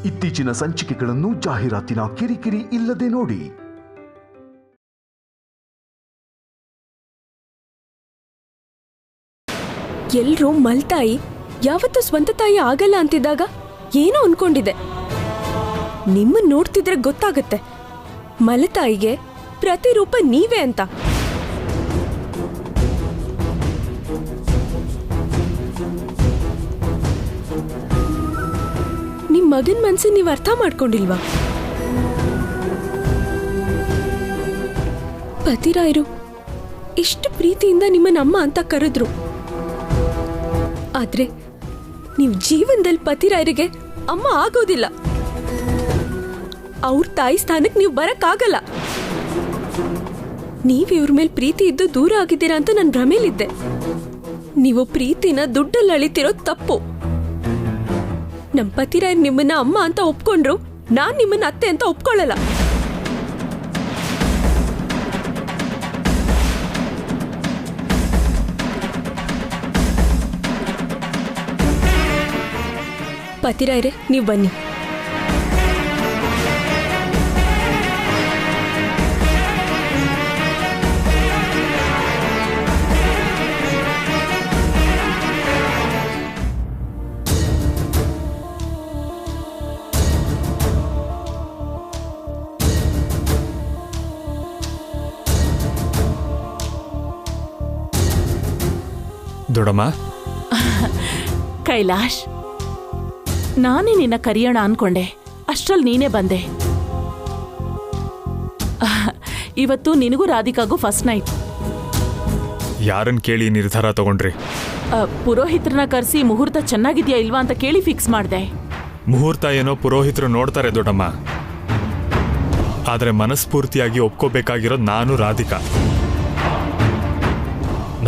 ಇತ್ತೀಚಿನ ಸಂಚಿಕೆಗಳನ್ನು ಜಾಹೀರಾತಿನ ಕಿರಿಕಿರಿ ಇಲ್ಲದೆ ನೋಡಿ. ಎಲ್ರೂ ಮಲ್ತಾಯಿ ಯಾವತ್ತೂ ಸ್ವಂತ ತಾಯಿ ಆಗಲ್ಲ ಅಂತಿದ್ದಾಗ ಏನೋ ಅನ್ಕೊಂಡಿದೆ. ನಿಮ್ಮನ್ನ ನೋಡ್ತಿದ್ರೆ ಗೊತ್ತಾಗತ್ತೆ ಮಲತಾಯಿಗೆ ಪ್ರತಿರೂಪ ನೀವೇ ಅಂತ. ನಿಮ್ ಮಗನ್ ಮನ್ಸು ನೀವ್ ಅರ್ಥ ಮಾಡ್ಕೊಂಡಿಲ್ವಾ? ಪತಿರಾಯರು ಇಷ್ಟು ಪ್ರೀತಿಯಿಂದ ನಿಮ್ಮನ್ನ ಅಮ್ಮ ಅಂತ ಕರೆದ್ರು. ಆದ್ರೆ ನೀವು ಜೀವನದಲ್ಲಿ ಪತಿರಾಯರಿಗೆ ಅಮ್ಮ ಆಗೋದಿಲ್ಲ. ಅವ್ರ ತಾಯಿ ಸ್ಥಾನಕ್ಕೆ ನೀವು ಬರಕ್ಕಾಗಲ್ಲ. ನೀವು ಇವ್ರ ಮೇಲೆ ಪ್ರೀತಿ ಇದ್ದು ದೂರ ಆಗಿದ್ದೀರಾ ಅಂತ ನಾನು ಭ್ರಮೇಲಿದ್ದೆ. ನೀವು ಪ್ರೀತಿನ ದುಡ್ಡಲ್ಲಿ ಅಳಿತಿರೋ ತಪ್ಪು. ನಮ್ಮ ಪತಿರಾಯರ್ ನಿಮ್ಮನ್ನ ಅಮ್ಮ ಅಂತ ಒಪ್ಕೊಂಡ್ರು, ನಾನ್ ನಿಮ್ಮನ್ನ ಅತ್ತೆ ಅಂತ ಒಪ್ಕೊಳ್ಳಲ್ಲ. ಪತಿರಾಯರೇ, ನೀವು ಬನ್ನಿ. ದೊಡಮ್ಮ. ಕೈಲಾಶ್, ನಾನೇ ನಿನ್ನ ಕರಿಯೋಣ ಅನ್ಕೊಂಡೆ, ಅಷ್ಟ್ರಲ್ಲಿ ನೀನೇ ಬಂದೆ. ಇವತ್ತು ನಿನಗೂ ರಾಧಿಕಾಗೂ ಫಸ್ಟ್ ನೈಟ್. ಯಾರನ್ನ ಕೇಳಿ ನಿರ್ಧಾರ ತಗೊಂಡ್ರಿ? ಪುರೋಹಿತ್ರನ ಕರೆಸಿ ಮುಹೂರ್ತ ಚೆನ್ನಾಗಿದ್ಯಾ ಇಲ್ವಾ ಅಂತ ಕೇಳಿ ಫಿಕ್ಸ್ ಮಾಡಿದೆ. ಮುಹೂರ್ತ ಏನೋ ಪುರೋಹಿತರು ನೋಡ್ತಾರೆ ದೊಡ್ಡಮ್ಮ, ಆದ್ರೆ ಮನಸ್ಫೂರ್ತಿಯಾಗಿ ಒಪ್ಕೋಬೇಕಾಗಿರೋದು ನಾನು ರಾಧಿಕಾ.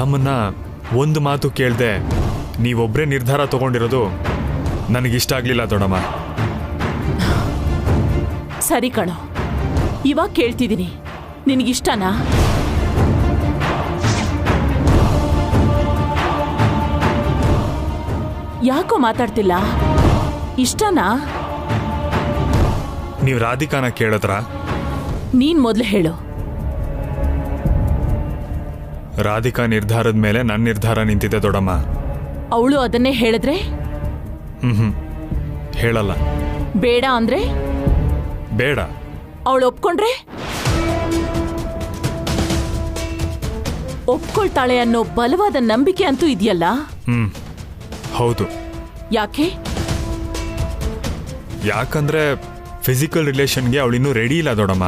ನಮ್ಮನ್ನ ಒಂದು ಮಾತು ಕೇಳ್ದೆ ನೀವೊಬ್ರೇ ನಿರ್ಧಾರ ತಗೊಂಡಿರೋದು ನನಗಿಷ್ಟ ಆಗ್ಲಿಲ್ಲ ದೊಡ್ಡಮ್ಮ. ಸರಿ ಕಣೋ, ಇವಾಗ ಕೇಳ್ತಿದ್ದೀನಿ, ನಿನಗಿಷ್ಟನಾ? ಯಾಕೋ ಮಾತಾಡ್ತಿಲ್ಲ? ಇಷ್ಟನಾ? ನೀವು ರಾಧಿಕಾನ ಕೇಳಿದ್ರ? ನೀನ್ ಮೊದ್ಲು ಹೇಳು. ರಾಧಿಕಾ ನಿರ್ಧಾರದ ಮೇಲೆ ನನ್ನ ನಿರ್ಧಾರ ನಿಂತಿದೆ ದೊಡ್ಡಮ್ಮ. ಅವಳು ಅದನ್ನೇ ಹೇಳಿದ್ರೆ? ಹೇಳಲ್ಲ. ಬೇಡ ಅಂದ್ರೆ? ಬೇಡ. ಅವಳು ಒಪ್ಕೊಂಡ್ರೆ? ಒಪ್ಕೊಳ್ತಾಳೆ ಅನ್ನೋ ಬಲವಾದ ನಂಬಿಕೆ ಅಂತೂ ಇದೆಯಲ್ಲ? ಹೌದು. ಯಾಕೆ? ಯಾಕಂದ್ರೆ ಫಿಸಿಕಲ್ ರಿಲೇಷನ್ಗೆ ಅವಳಿನ್ನೂ ರೆಡಿ ಇಲ್ಲ ದೊಡ್ಡಮ್ಮ.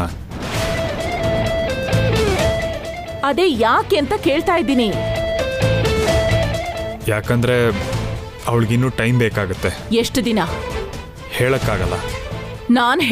ಅದೇ ಯಾಕೆ ಅಂತ ಕೇಳ್ತಾ ಇದ್ದೀನಿ. ಯಾಕಂದ್ರೆ ಅವಳಿಗಿನ್ನೂ ಟೈಮ್ ಬೇಕಾಗುತ್ತೆ. ಎಷ್ಟು ದಿನ? ಹೇಳಕ್ಕಾಗಲ್ಲ. ನಾನ್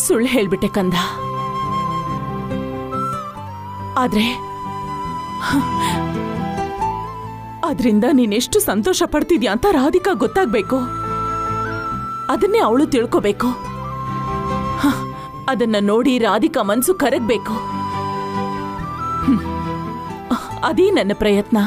ಸುಳ್ಳು ಹೇಳ್ಬಿಟ್ಟೆ ಕಂದ. ಆದ್ರೆ ಅದ್ರಿಂದ ನೀನೆಷ್ಟು ಸಂತೋಷ ಪಡ್ತಿದ್ಯಾ ಅಂತ ರಾಧಿಕಾ ಗೊತ್ತಾಗ್ಬೇಕು. ಅದನ್ನೇ ಅವಳು ತಿಳ್ಕೋಬೇಕು. ಅದನ್ನ ನೋಡಿ ರಾಧಿಕಾ ಮನ್ಸು ಕರಗಬೇಕು. ಅದೇ ನನ್ನ ಪ್ರಯತ್ನ.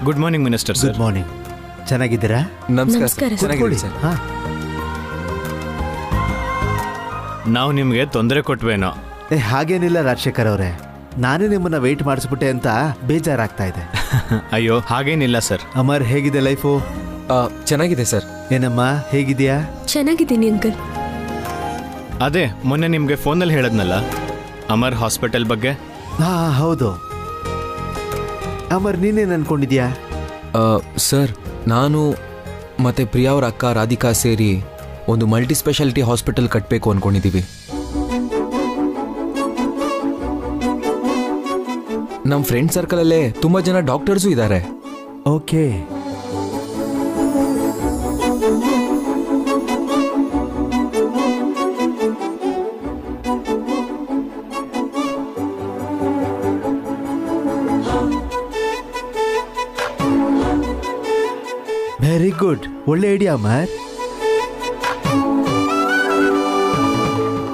Good morning minister good morning. ಚೆನ್ನಾಗಿದ್ದೀರಾ? ನಮಸ್ಕಾರ ಸರ್. ಚೆನ್ನಾಗಿದ್ದೀವಿ ಸರ್. ಹಾ, ನಾವು ನಿಮಗೆ ತೊಂದರೆ ಕೊಟ್ವೇನೋ? ಹಾಗೇನಿಲ್ಲ ರಾಜಶೇಖರ್ ಅವರೇ, ನಾನೇ ನಿಮ್ಮನ್ನ ವೆಯ್ಟ್ ಮಾಡಿಸ್ಬಿಟ್ಟೆ ಅಂತ ಬೇಜಾರಾಗ್ತಾ ಇದೆ. ಅಯ್ಯೋ ಹಾಗೇನಿಲ್ಲ ಸರ್. ಅಮರ್, ಹೇಗಿದೆ ಲೈಫು? ಚೆನ್ನಾಗಿದೆ ಸರ್. ಏನಮ್ಮ, ಹೇಗಿದ್ಯಾ? ಚೆನ್ನಾಗಿದ್ದೀನಿ ಅಂಕಲ್. ಅದೇ ಮೊನ್ನೆ ನಿಮಗೆ ಫೋನಲ್ಲಿ ಹೇಳದ್ನಲ್ಲ ಅಮರ್ ಹಾಸ್ಪಿಟಲ್ ಬಗ್ಗೆ. ಹಾ ಹೌದು. ಅಮರ್, ನೀನೇನು ಅನ್ಕೊಂಡಿದ್ಯಾ? ಸರ್, ನಾನು ಮತ್ತೆ ಪ್ರಿಯಾ ಅವ್ರ ಅಕ್ಕ ರಾಧಿಕಾ ಸೇರಿ ಒಂದು ಮಲ್ಟಿ ಸ್ಪೆಷಾಲಿಟಿ ಹಾಸ್ಪಿಟಲ್ ಕಟ್ಟಬೇಕು ಅನ್ಕೊಂಡಿದ್ದೀವಿ. ನಮ್ಮ ಫ್ರೆಂಡ್ ಸರ್ಕಲಲ್ಲೇ ತುಂಬ ಜನ ಡಾಕ್ಟರ್ಸು ಇದ್ದಾರೆ. ಓಕೆ. ವೆರಿ ಗುಡ್, ಒಳ್ಳೆ ಐಡಿಯಾ ಅಮರ್.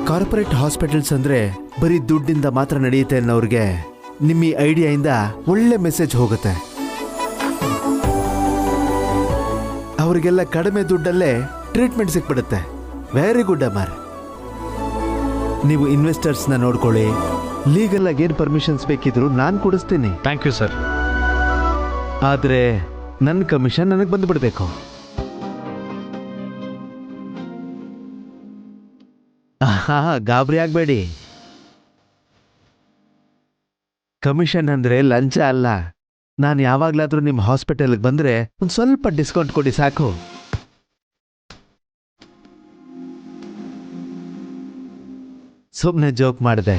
ಕಾರ್ಪೊರೇಟ್ ಹಾಸ್ಪಿಟಲ್ಸ್ ಅಂದ್ರೆ ಬರೀ ದುಡ್ಡಿಂದ ಮಾತ್ರ ನಡೆಯುತ್ತೆ ಅನ್ನೋರಿಗೆ ನಿಮ್ಮ ಈ ಐಡಿಯಾಯಿಂದ ಒಳ್ಳೆ ಮೆಸೇಜ್ ಹೋಗುತ್ತೆ. ಅವರಿಗೆಲ್ಲ ಕಡಿಮೆ ದುಡ್ಡಲ್ಲೇ ಟ್ರೀಟ್ಮೆಂಟ್ ಸಿಕ್ಬಿಡುತ್ತೆ. Very good Amar. ನೀವು ಇನ್ವೆಸ್ಟರ್ಸ್ನ ನೋಡ್ಕೊಳ್ಳಿ. ಲೀಗಲ್ ಆಗಿ ಏನು ಪರ್ಮಿಷನ್ಸ್ ಬೇಕಿದ್ರು ನಾನು ಕೊಡಿಸ್ತೀನಿ. Thank you sir. ಆದರೆ ನನ್ನ ಕಮಿಷನ್ ನನಗೆ ಬಂದುಬಿಡಬೇಕು. ಗಾಬರಿ ಆಗಬೇಡಿ. ಕಮಿಷನ್ ಅಂದರೆ ಲಂಚ ಅಲ್ಲ. ನಾನು ಯಾವಾಗಲಾದರೂ ನಿಮ್ಮ ಹಾಸ್ಪಿಟಲ್ಗೆ ಬಂದರೆ ಒಂದು ಸ್ವಲ್ಪ ಡಿಸ್ಕೌಂಟ್ ಕೊಡಿ ಸಾಕು. ಸುಮ್ಮನೆ ಜೋಕ್ ಮಾಡಿದೆ.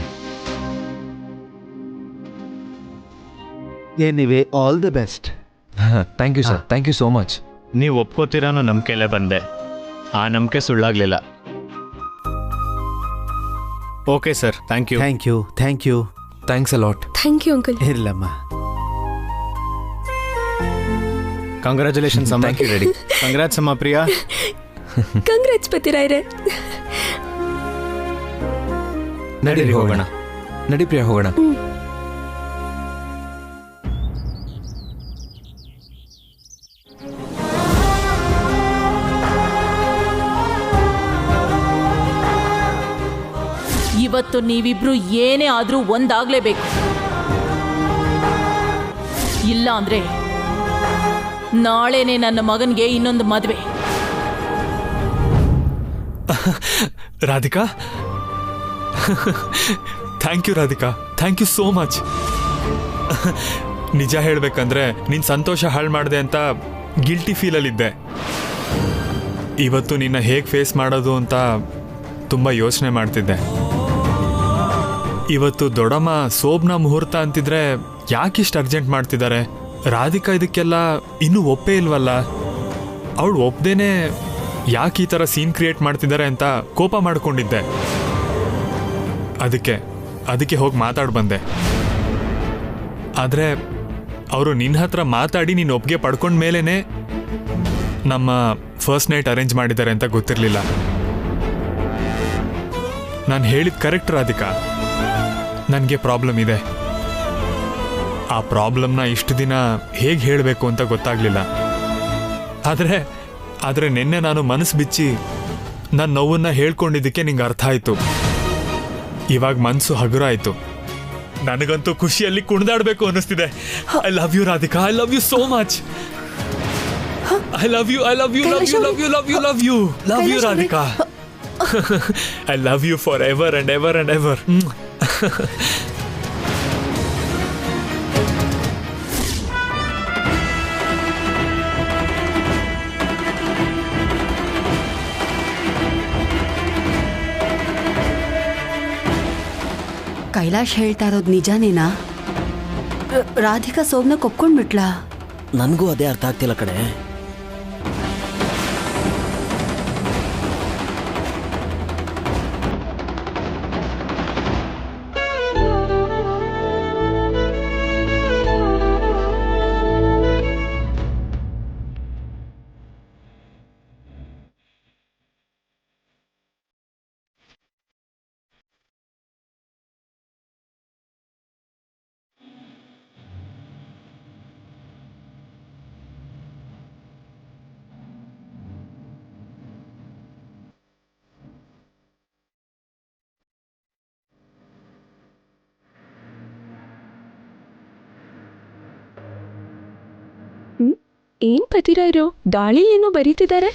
Anyway, all the best. Thank you sir. Thank you so much. ನೀವು ಒಪ್ಕೋತೀರಾನೋ ನಂಬಿಕೆಲೆ ಬಂದೆ. ಆ ನಂಬಿಕೆ ಸುಳ್ಳಾಗ್ಲಿಲ್ಲ. Okay sir, thank you. Thank you. Thank you. Thanks a lot. Thank you uncle. ಇರಲಮ್ಮ. ಕಂಗ್ರ್ಯಾಚುಲೇಷನ್ಸ್ ಅಮ್ಮ. Thank you ready. ಕಂಗ್ರ್ಯಾಟ್ಸ್ ಅಮ್ಮ ಪ್ರಿಯಾ. ಕಂಗ್ರಾಟ್ಸ್ ಪತಿರಾಯ್ರೆ. ನಡಿ ಹೋಗೋಣ. ನಡಿ ಪ್ರಿಯಾ, ಹೋಗೋಣ. ಇವತ್ತು ನೀವಿಬ್ರು ಏನೇ ಆದ್ರೂ ಒಂದಾಗ್ಲೇಬೇಕು. ಇಲ್ಲ ಅಂದ್ರೆ ನಾಳೆನೆ ನನ್ನ ಮಗನ್ಗೆ ಇನ್ನೊಂದು ಮದುವೆ. Radhika, thank you Radhika, thank you so much. ನಿಜ ಹೇಳ್ಬೇಕಂದ್ರೆ ನಿನ್ ಸಂತೋಷ ಹಾಳು ಮಾಡಿದೆ ಅಂತ ಗಿಲ್ಟಿ ಫೀಲಲ್ಲಿದ್ದೆ. ಇವತ್ತು ನಿನ್ನ ಹೇಗೆ ಫೇಸ್ ಮಾಡೋದು ಅಂತ ತುಂಬ ಯೋಚನೆ ಮಾಡ್ತಿದ್ದೆ. ಇವತ್ತು ದೊಡ್ಡಮ್ಮ ಸೋಬ್ನ ಮುಹೂರ್ತ ಅಂತಿದ್ರೆ ಯಾಕಿಷ್ಟು ಅರ್ಜೆಂಟ್ ಮಾಡ್ತಿದ್ದಾರೆ? ರಾಧಿಕಾ ಇದಕ್ಕೆಲ್ಲ ಇನ್ನೂ ಒಪ್ಪೇ ಇಲ್ವಲ್ಲ. ಅವಳು ಒಪ್ಪದೇನೆ ಯಾಕೆ ಈ ಥರ ಸೀನ್ ಕ್ರಿಯೇಟ್ ಮಾಡ್ತಿದ್ದಾರೆ ಅಂತ ಕೋಪ ಮಾಡ್ಕೊಂಡಿದ್ದೆ. ಅದಕ್ಕೆ ಹೋಗಿ ಮಾತಾಡಿ ಬಂದೆ. ಆದರೆ ಅವರು ನಿನ್ನ ಹತ್ರ ಮಾತಾಡಿ ನೀನು ಒಪ್ಪಿಗೆ ಪಡ್ಕೊಂಡ ಮೇಲೇ ನಮ್ಮ ಫಸ್ಟ್ ನೈಟ್ ಅರೇಂಜ್ ಮಾಡಿದ್ದಾರೆ ಅಂತ ಗೊತ್ತಿರಲಿಲ್ಲ. ನಾನು ಹೇಳಿದ ಕರೆಕ್ಟ್ ರಾಧಿಕಾ. ನನಗೆ ಪ್ರಾಬ್ಲಮ್ ಇದೆ. ಆ ಪ್ರಾಬ್ಲಮ್ನ ಇಷ್ಟು ದಿನ ಹೇಗೆ ಹೇಳಬೇಕು ಅಂತ ಗೊತ್ತಾಗಲಿಲ್ಲ. ಆದರೆ ನಿನ್ನೆ ನಾನು ಮನಸ್ಸು ಬಿಚ್ಚಿ ನನ್ನ ನೋವನ್ನ ಹೇಳ್ಕೊಂಡಿದ್ದಕ್ಕೆ ನಿಂಗೆ ಅರ್ಥ ಆಯಿತು. ಇವಾಗ ಮನಸ್ಸು ಹಗುರ ಆಯಿತು. ನನಗಂತೂ ಖುಷಿಯಲ್ಲಿ ಕುಣಿದಾಡಬೇಕು ಅನ್ನಿಸ್ತಿದೆ. I love you Radhika, I love you so much. I love you, I love you, love you, love you, love you, love you, love you Radhika. I love you forever and ever and ever. Kailash ಹೇಳ್ತಾ ಇರೋದು ನಿಜಾನೇನಾ? ರಾಧಿಕಾ ಸೋಮ್ನ ಒಪ್ಕೊಂಡ್ಬಿಟ್ಲಾ? ನನಗೂ ಅದೇ ಅರ್ಥ ಆಗ್ತಿಲ್ಲ ಕಡೆ. ಏನ್ ಪತಿರಾಯರು ದಾಳಿ ಏನೋ ಬರೀತಿದ್ದಾರೆ?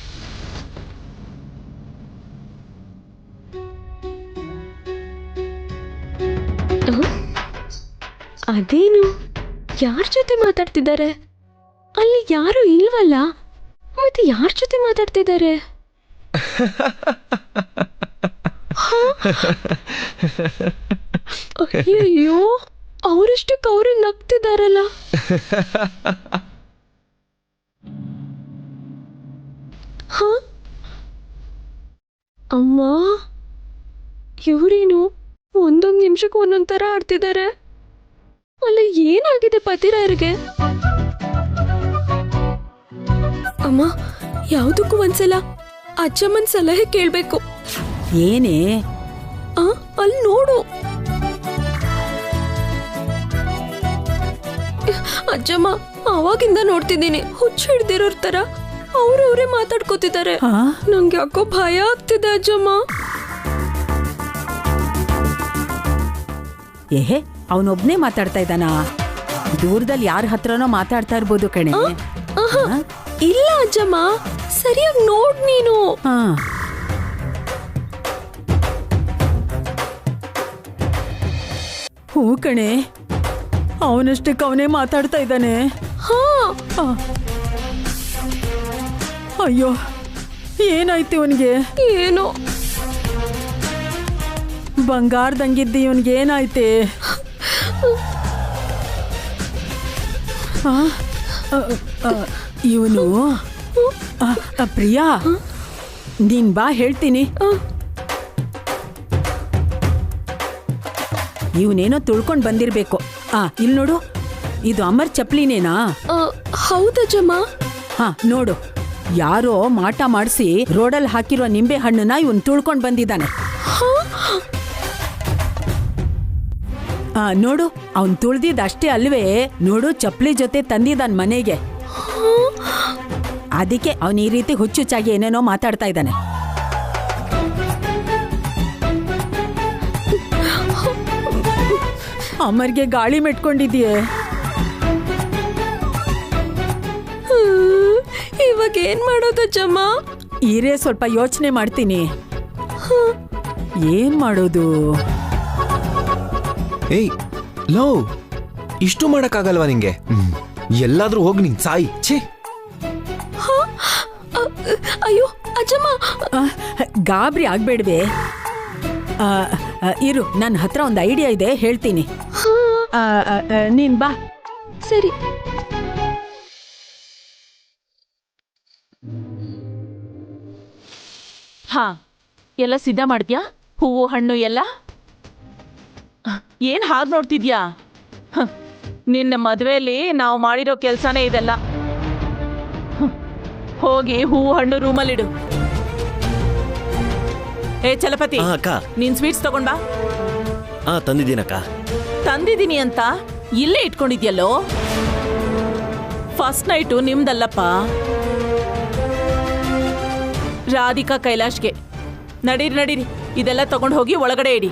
ಅದೇನು ಯಾರ ಜೊತೆ ಮಾತಾಡ್ತಿದ್ದಾರೆ? ಅಲ್ಲಿ ಯಾರು ಇಲ್ವಲ್ಲ, ಮತ್ತೆ ಯಾರ ಜೊತೆ ಮಾತಾಡ್ತಿದ್ದಾರೆ? ಅಯ್ಯಯ್ಯೋ, ಅವರಷ್ಟಕ್ಕೆ ಅವರು ನಗ್ತಿದಾರಲ್ಲ. ಹ ಅಮ್ಮ, ಇವರೇನು ಒಂದೊಂದು ನಿಮಿಷಕ್ಕೆ ಒಂದೊಂದ್ ಥರ ಆಡ್ತಿದ್ದಾರೆ. ಅಲ್ಲ, ಏನಾಗಿದೆ ಪತಿರಾಯರಿಗೆ? ಅಮ್ಮ, ಯಾವುದಕ್ಕೂ ಒಂದ್ಸಲ ಅಜ್ಜಮ್ಮನ್ ಸಲಹೆ ಕೇಳ್ಬೇಕು. ಏನೇ? ಅಲ್ಲಿ ನೋಡು ಅಜ್ಜಮ್ಮ, ಅವಾಗಿಂದ ನೋಡ್ತಿದ್ದೀನಿ, ಹುಚ್ಚು ಹಿಡ್ದಿರೋರ್ ತರ ಅವ್ರವ್ರೇ ಮಾತಾಡ್ಕೋತಿದ್ದಾರೆ. ನಂಗೆ ಯಾಕೋ ಭಯ ಆಗ್ತಿದೆ ಅಜ್ಜಮ್ಮ. ಏಹೇ, ಅವನೊಬ್ನೇ ಮಾತಾಡ್ತಾ ಇದ್ದಾನ? ದೂರದಲ್ಲಿ ಯಾರ ಹತ್ರನೋ ಮಾತಾಡ್ತಾ ಇರ್ಬೋದು ಕಣೆ. ಇಲ್ಲ ಅಜ್ಜಮ್ಮ, ಸರಿಯಾಗಿ ನೋಡ್ ನೀನು. ಹೂ ಕಣೆ, ಅವನಷ್ಟಕ್ಕೆ ಅವನೇ ಮಾತಾಡ್ತಾ ಇದ್ದಾನೆ. ಅಯ್ಯೋ, ಏನಾಯ್ತು ಇವನಿಗೆ? ಏನೋ ಬಂಗಾರದಂಗಿದ್ದ ಇವನ್ಗೆ ಏನಾಯ್ತೆ? ಇವನು ಪ್ರಿಯಾ, ನೀನ್ ಬಾ ಹೇಳ್ತೀನಿ. ಇವನೇನೋ ತುಳ್ಕೊಂಡ್ ಬಂದಿರ್ಬೇಕು. ಇಲ್ಲಿ ನೋಡು, ಇದು ಅಮರ್ ಚಪ್ಲಿನೇನಾ? ಹೌದಜ್ಜಮ್ಮ. ನೋಡು, ಯಾರೋ ಮಾಟ ಮಾಡಿಸಿ ರೋಡಲ್ಲಿ ಹಾಕಿರೋ ನಿಂಬೆ ಹಣ್ಣನ್ನ ಇವನ್ ತುಳ್ಕೊಂಡ್ ಬಂದಿದ್ದಾನೆ. ನೋಡು, ಅವನ್ ತುಳ್ದಿದ್ ಅಷ್ಟೇ ಅಲ್ವೇ, ನೋಡು ಚಪ್ಲಿ ಜೊತೆ ತಂದಿದ್ದಾನ ಮನೆಗೆ. ಅದಕ್ಕೆ ಅವನ್ ಈ ರೀತಿ ಹುಚ್ಚುಚ್ಚಾಗಿ ಏನೇನೋ ಮಾತಾಡ್ತಾ ಇದ್ದಾನೆ. ಅಮರ್ಗೆ ಗಾಳಿ ಮೆಟ್ಕೊಂಡಿದ್ಯೆ. ಇವಾಗ ಏನ್ ಮಾಡೋದಜ್ಜಮ್ಮ? ಈರೇ ಸ್ವಲ್ಪ ಯೋಚನೆ ಮಾಡ್ತೀನಿ. ಏನ್ ಮಾಡೋದು? ಏಯ್ ಲೋ, ಇಷ್ಟು ಮಾಡಕ್ಕಾಗಲ್ವಾ ನಿಂಗೆ? ಎಲ್ಲಾದ್ರೂ ಹೋಗಿ ನಿಂಗೆ ಸಾಯಿ. ಛೇ, ಅಯ್ಯೋ ಅಜ್ಜಮ್ಮ, ಗಾಬರಿ ಆಗ್ಬೇಡ್ವೆ. ಇರು, ನನ್ನ ಹತ್ರ ಒಂದು ಐಡಿಯಾ ಇದೆ, ಹೇಳ್ತೀನಿ. ನೀನ್ ಬಾ. ಸರಿ. ಎಲ್ಲ ಸಿದ್ಧ ಮಾಡಿದ್ಯಾ? ಹೂವು ಹಣ್ಣು ಎಲ್ಲ? ಏನ್ ಹಾಗೆ ನೋಡ್ತಿದ್ಯಾ? ನಿನ್ನ ಮದುವೆಯಲ್ಲಿ ನಾವು ಮಾಡಿರೋ ಕೆಲಸನೇ ಇದೆಲ್ಲ. ಹೋಗಿ ಹೂವು ಹಣ್ಣು ರೂಮಲ್ಲಿಡು. ಏ ಚಲಪತಿ, ಅಕ್ಕ. ನೀನ್ ಸ್ವೀಟ್ಸ್ ತಗೊಂಡ್ ಬಾ. ತಂದಿದ್ದೀನಕ್ಕ. ತಂದಿದ್ದೀನಿ ಅಂತ ಇಲ್ಲೇ ಇಟ್ಕೊಂಡಿದ್ಯಲ್ಲೋ. ಫಸ್ಟ್ ನೈಟು ನಿಮ್ದಲ್ಲಪ್ಪ, ರಾಧಿಕಾ ಕೈಲಾಶ್ಗೆ. ನಡೀರಿ ನಡೀರಿ, ಇದೆಲ್ಲ ತಗೊಂಡು ಹೋಗಿ ಒಳಗಡೆ ಇಡಿ.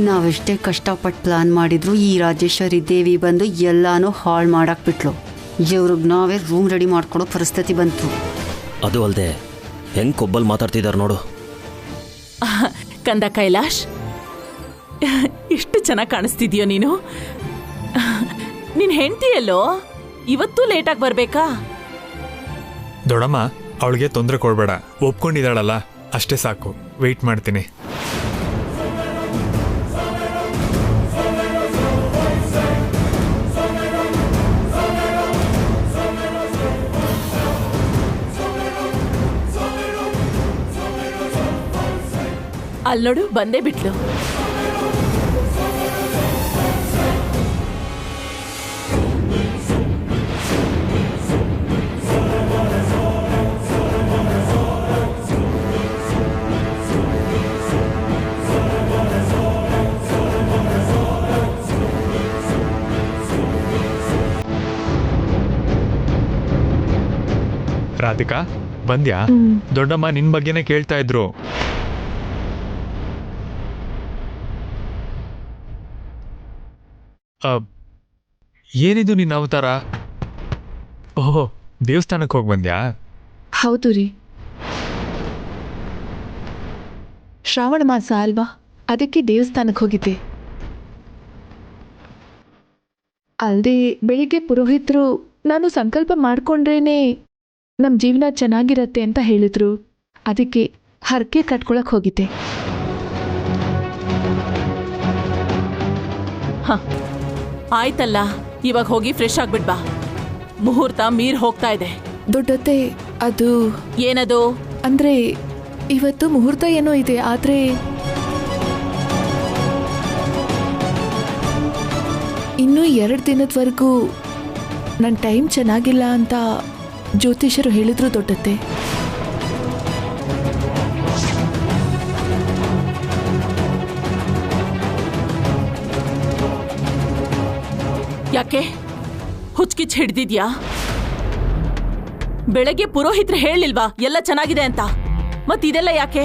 ನಾವೆಷ್ಟೇ ಕಷ್ಟಪಟ್ಟು ಪ್ಲಾನ್ ಮಾಡಿದ್ರು ಈ ರಾಜೇಶ್ವರಿ ದೇವಿ ಬಂದು ಎಲ್ಲಾನು ಹಾಳು ಮಾಡಾಕ್ಬಿಟ್ಲು. ಇವ್ರಿಗೆ ನಾವೇ ರೂಮ್ ರೆಡಿ ಮಾಡ್ಕೊಡೋ ಪರಿಸ್ಥಿತಿ ಬಂತು. ಅದು ಅಲ್ಲದೆ ಹೆಂಗ್ ಕೊಬ್ಬಲ್ ಮಾತಾಡ್ತಿದಾರ ನೋಡು. ಕಂದ ಕೈಲಾಶ್, ಎಷ್ಟು ಚೆನ್ನಾಗಿ ಕಾಣಿಸ್ತಿದ್ಯೋ ನೀನು. ನಿನ್ ಹೆಂಡತಿಯಲ್ಲೋ ಇವತ್ತೂ ಲೇಟಾಗಿ ಬರ್ಬೇಕಾ? ದೊಡಮ್ಮ, ಅವಳಿಗೆ ತೊಂದರೆ ಕೊಡ್ಬೇಡ. ಒಪ್ಕೊಂಡಿದ್ದಾಳಲ್ಲ, ಅಷ್ಟೇ ಸಾಕು. ವೆಯ್ಟ್ ಮಾಡ್ತೀನಿ. ಅಲ್ಲೋಡು, ಬಂದೇ ಬಿಟ್ಲು. ರಾಧಿಕಾ, ಬಂದ್ಯಾ? ದೊಡ್ಡಮ್ಮ ನಿನ್ ಬಗ್ಗೆನೇ ಕೇಳ್ತಾ ಇದ್ರು. ಏನಿದು ನಿನ್ನ ಅವತಾರ? ಓಹೋ, ದೇವಸ್ಥಾನಕ್ಕೆ ಹೋಗಿ ಬಂದ್ಯಾ? ಹೌದು ರೀ, ಶ್ರಾವಣ ಮಾಸ ಅಲ್ವಾ, ಅದಕ್ಕೆ ದೇವಸ್ಥಾನಕ್ಕೆ ಹೋಗಿದ್ದೆ. ಅಲ್ಲದೆ ಬೆಳಿಗ್ಗೆ ಪುರೋಹಿತರು ನಾನು ಸಂಕಲ್ಪ ಮಾಡಿಕೊಂಡ್ರೇನೆ ನಮ್ಮ ಜೀವನ ಚೆನ್ನಾಗಿರತ್ತೆ ಅಂತ ಹೇಳಿದ್ರು. ಅದಕ್ಕೆ ಹರಕೆ ಕಟ್ಕೊಳಕ್ಕೆ ಹೋಗಿದ್ದೆ. ಆಯ್ತಲ್ಲ, ಇವಾಗ ಹೋಗಿ ಫ್ರೆಶ್ ಆಗ್ಬಿಡ್ಬಾ. ಮುಹೂರ್ತ ಮೀರ್ ಹೋಗ್ತಾ ಇದೆ. ದೊಡ್ಡತ್ತೆ, ಅದು ಏನದು? ಅಂದ್ರೆ ಇವತ್ತು ಮುಹೂರ್ತ ಏನೋ ಇದೆ, ಆದ್ರೆ ಇನ್ನೂ 2 ದಿನದವರೆಗೂ ನನ್ನ ಟೈಮ್ ಚೆನ್ನಾಗಿಲ್ಲ ಅಂತ ಜ್ಯೋತಿಷರು ಹೇಳಿದ್ರು ದೊಡ್ಡತ್ತೆ. ಯಾಕೆ ಹುಚ್ಕಿಚ್ ಹಿಡ್ದಿದ್ಯಾ? ಬೆಳಗ್ಗೆ ಪುರೋಹಿತರು ಹೇಳಿಲ್ವಾ ಎಲ್ಲ ಚೆನ್ನಾಗಿದೆ ಅಂತ? ಮತ್ತಿದೆಲ್ಲ ಯಾಕೆ?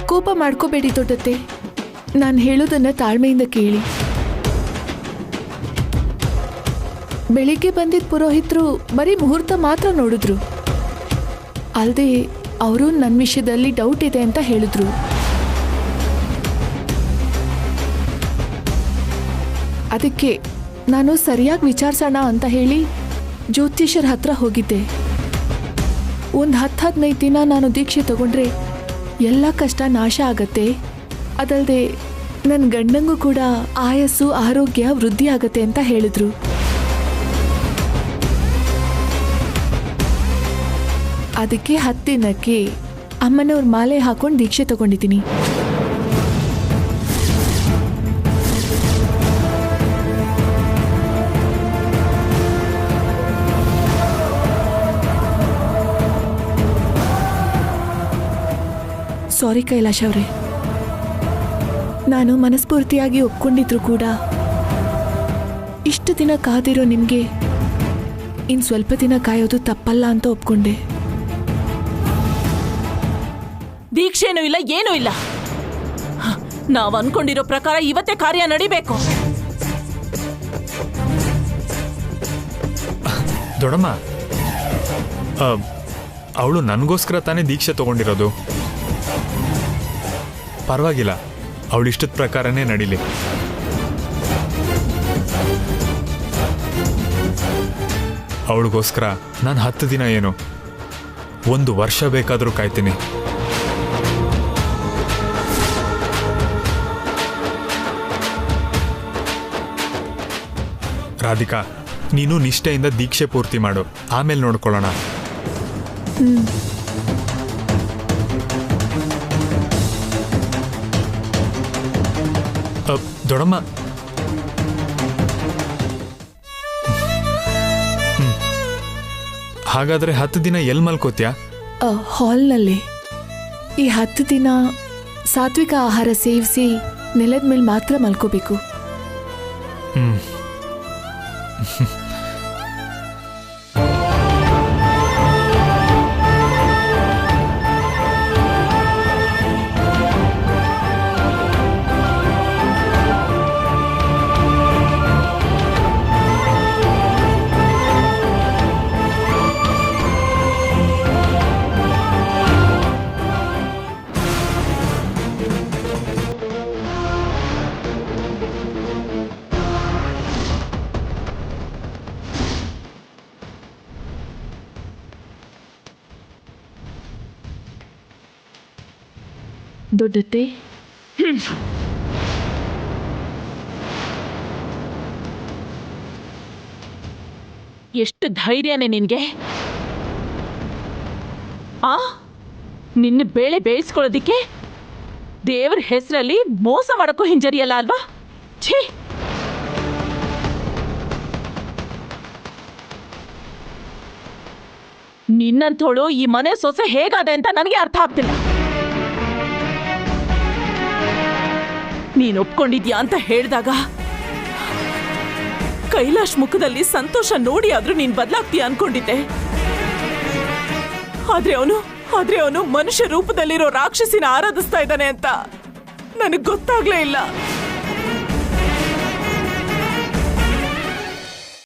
ಕೋಪ ಮಾಡ್ಕೋಬೇಡಿ ದೊಡ್ಡತ್ತೆ, ನಾನು ಹೇಳೋದನ್ನ ತಾಳ್ಮೆಯಿಂದ ಕೇಳಿ. ಬೆಳಿಗ್ಗೆ ಬಂದಿದ್ದ ಪುರೋಹಿತರು ಬರೀ ಮುಹೂರ್ತ ಮಾತ್ರ ನೋಡಿದ್ರು. ಅಲ್ಲದೆ ಅವರು ನನ್ನ ವಿಷಯದಲ್ಲಿ ಡೌಟ್ ಇದೆ ಅಂತ ಹೇಳಿದ್ರು. ಅದಕ್ಕೆ ನಾನು ಸರಿಯಾಗಿ ವಿಚಾರಿಸೋಣ ಅಂತ ಹೇಳಿ ಜ್ಯೋತಿಷರ ಹತ್ರ ಹೋಗಿದ್ದೆ. ಒಂದು 10-15 ದಿನ ನಾನು ದೀಕ್ಷೆ ತಗೊಂಡ್ರೆ ಎಲ್ಲ ಕಷ್ಟ ನಾಶ ಆಗತ್ತೆ. ಅದಲ್ಲದೆ ನನ್ನ ಗಂಡಂಗೂ ಕೂಡ ಆಯಸ್ಸು ಆರೋಗ್ಯ ವೃದ್ಧಿ ಆಗತ್ತೆ ಅಂತ ಹೇಳಿದ್ರು. ಅದಕ್ಕೆ 10 ದಿನಕ್ಕೆ ಅಮ್ಮನವ್ರ ಮಾಲೆ ಹಾಕೊಂಡು ದೀಕ್ಷೆ ತಗೊಂಡಿದ್ದೀನಿ. ಸಾರಿ ಕೈಲಾಶ್ ಅವರೇ, ನಾನು ಮನಸ್ಫೂರ್ತಿಯಾಗಿ ಒಪ್ಕೊಂಡಿದ್ರು ಕೂಡ ಇಷ್ಟು ದಿನ ಕಾದಿರೋ ನಿಮಗೆ ಇನ್ನು ಸ್ವಲ್ಪ ದಿನ ಕಾಯೋದು ತಪ್ಪಲ್ಲ ಅಂತ ಒಪ್ಕೊಂಡೆ. ದೀಕ್ಷೆನೂ ಇಲ್ಲ, ಏನೂ ಇಲ್ಲ. ನಾವು ಅನ್ಕೊಂಡಿರೋ ಪ್ರಕಾರ ಇವತ್ತೇ ಕಾರ್ಯ ನಡಿಬೇಕು. ದೊಡ್ಡಮ್ಮ, ಅವಳು ನನಗೋಸ್ಕರ ತಾನೇ ದೀಕ್ಷೆ ತಗೊಂಡಿರೋದು. ಪರವಾಗಿಲ್ಲ, ಅವಳಿಷ್ಟದ ಪ್ರಕಾರನೇ ನಡೀಲಿ. ಅವಳಿಗೋಸ್ಕರ ನಾನು 10 ದಿನ ಏನು 1 ವರ್ಷ ಬೇಕಾದರೂ ಕಾಯ್ತೀನಿ. ರಾಧಿಕಾ, ನೀನು ನಿಷ್ಠೆಯಿಂದ ದೀಕ್ಷೆ ಪೂರ್ತಿ ಮಾಡು, ಆಮೇಲೆ ನೋಡ್ಕೊಳ್ಳೋಣ. ದೊಡ್ಡಮ್ಮ, ಹಾಗಾದ್ರೆ 10 ದಿನ ಎಲ್ಲಿ ಮಲ್ಕೋತ್ಯಾ? ಹಾಲ್ನಲ್ಲಿ. ಈ 10 ದಿನ ಸಾತ್ವಿಕ ಆಹಾರ ಸೇವಿಸಿ ನೆಲದ ಮೇಲೆ ಮಾತ್ರ ಮಲ್ಕೋಬೇಕು. ದೊಡ್ಡತ್ತೆ, ಎಷ್ಟು ಧೈರ್ಯನೇ ನಿನ್ಗೆ? ನಿನ್ನ ಬೇಳೆ ಬೇಯಿಸ್ಕೊಳ್ಳೋದಿಕ್ಕೆ ದೇವ್ರ ಹೆಸರಲ್ಲಿ ಮೋಸ ಮಾಡೋಕ್ಕೂ ಹಿಂಜರಿಯಲ್ಲ ಅಲ್ವಾ? ಛೀ! ನಿನ್ನಂಥೋಳು ಈ ಮನೆ ಸೊಸೆ ಹೇಗಾದೆ ಅಂತ ನನಗೆ ಅರ್ಥ ಆಗ್ತಿಲ್ಲ. ನೀನು ಒಪ್ಕೊಂಡಿದ್ಯಾ ಅಂತ ಹೇಳಿದಾಗ ಕೈಲಾಶ್ ಮುಖದಲ್ಲಿ ಸಂತೋಷ ನೋಡಿ ಆದ್ರೂ ನೀನ್ ಬದಲಾಗ್ತೀಯ ಅನ್ಕೊಂಡಿದ್ದೆ. ಆದ್ರೆ ಅವನು ಮನುಷ್ಯ ರೂಪದಲ್ಲಿರೋ ರಾಕ್ಷಸಿನ ಆರಾಧಿಸ್ತಾ ಇದ್ದಾನೆ ಅಂತ ನನಗೆ ಗೊತ್ತಾಗ್ಲೇ ಇಲ್ಲ.